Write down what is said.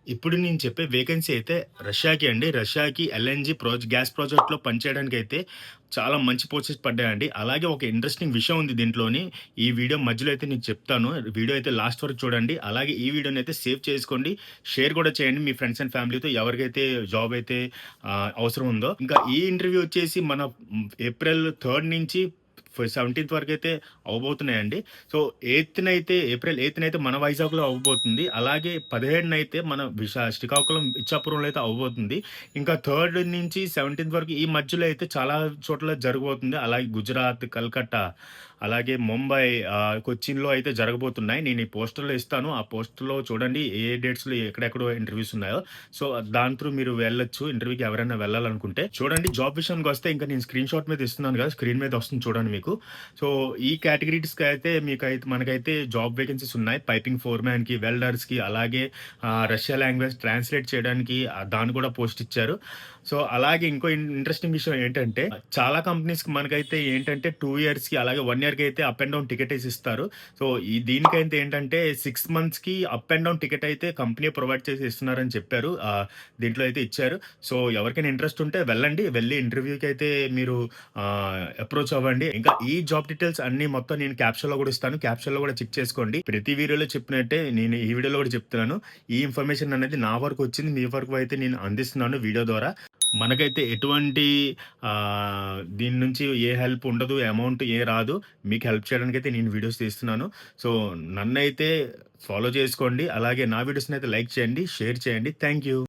ఇప్పుడు నేను చెప్పే వేకెన్సీ అయితే రష్యాకి అండి. రష్యాకి ఎల్ఎన్‌జీ గ్యాస్ ప్రాజెక్ట్‌లో పనిచేయడానికైతే చాలా మంచి పోస్టెస్ పడ్డాయండి. అలాగే ఒక ఇంట్రెస్టింగ్ విషయం ఉంది దీంట్లోని. ఈ వీడియో మధ్యలో అయితే నీకు చెప్తాను. వీడియో అయితే లాస్ట్ వరకు చూడండి. అలాగే ఈ వీడియోనైతే సేవ్ చేసుకోండి. షేర్ కూడా చేయండి మీ ఫ్రెండ్స్ అండ్ ఫ్యామిలీతో ఎవరికైతే జాబ్ అయితే అవసరం ఉందో. ఇంకా ఈ ఇంటర్వ్యూ వచ్చేసి మన ఏప్రిల్ 3 నుంచి 17థ్ వరకైతే అవ్వబోతున్నాయండి. సో, ఏప్రిల్ 8థ్ మన వైజాగ్‌లో అవ్వబోతుంది. అలాగే 17న మన శ్రీకాకుళం, ఇచ్చాపురంలో అయితే అవ్వబోతుంది. ఇంకా 3 నుంచి 17థ్ వరకు ఈ మధ్యలో అయితే చాలా చోట్ల జరగబోతుంది. అలాగే గుజరాత్, కల్కట్టా, అలాగే ముంబై, కొచ్చిన్‌లో అయితే జరగబోతున్నాయి. నేను ఈ పోస్టర్‌లో ఇస్తాను. ఆ పోస్టర్‌లో చూడండి ఏ డేట్స్‌లో ఎక్కడెక్కడో ఇంటర్వ్యూస్ ఉన్నాయో. సో, దాని త్రూ మీరు వెళ్ళొచ్చు. ఇంటర్వ్యూకి ఎవరైనా వెళ్ళాలనుకుంటే. చూడండి జాబ్ విషయానికొస్తే ఇంకా నేను స్క్రీన్ షాట్ మీద ఇస్తున్నాను కదా! స్క్రీన్ మీద వస్తుంది చూడండి మీకు. సో, ఈ కేటగిరీస్‌కి అయితే మనకైతే జాబ్ వేకెన్సీస్ ఉన్నాయి. పైపింగ్ ఫోర్‌మ్యాన్‌కి, వెల్డర్స్‌కి అలాగే రష్యా లాంగ్వేజ్ ట్రాన్స్‌లేట్ చేయడానికి దాన్ని కూడా పోస్ట్ ఇచ్చారు. సో, అలాగే ఇంకో ఇంట్రెస్టింగ్ విషయం ఏంటంటే చాలా కంపెనీస్‌కి మనకైతే ఏంటంటే 2 ఇయర్స్‌కి అలాగే 1 ఇయర్‌కి అయితే అప్ అండ్ డౌన్ టికెట్ ఇస్తారు. సో, దీనికైతే ఏంటంటే 6 మంత్స్‌కి అప్ అండ్ డౌన్ టికెట్ అయితే కంపెనీ ప్రొవైడ్ చేసి ఇస్తున్నారని చెప్పారు. దీంట్లో అయితే ఇచ్చారు. సో, ఎవరికైనా ఇంట్రెస్ట్ ఉంటే వెళ్ళండి. వెళ్లి ఇంటర్వ్యూకి అయితే మీరు అప్రోచ్ అవ్వండి. ఇంకా ఈ జాబ్ డీటెయిల్స్ అన్నీ మొత్తం నేను క్యాప్షన్‌లో కూడా ఇస్తాను. క్యాప్షన్‌లో కూడా చెక్ చేసుకోండి. ప్రతి వీడియోలో చెప్పినట్టే నేను ఈ వీడియోలో కూడా చెప్తున్నాను. ఈ ఇన్ఫర్మేషన్ అనేది నా వరకు వచ్చింది. మీ వరకు అయితే నేను అందిస్తున్నాను వీడియో ద్వారా. మనకైతే ఎటువంటి దీని నుంచి ఏ హెల్ప్ ఉండదు. అమౌంట్ రాదు. మీకు హెల్ప్ చేయడానికైతే నేను వీడియోస్ తీస్తున్నాను. సో, నన్నైతే ఫాలో చేసుకోండి. అలాగే నా వీడియోస్‌నైతే లైక్ చేయండి, షేర్ చేయండి. Thank you.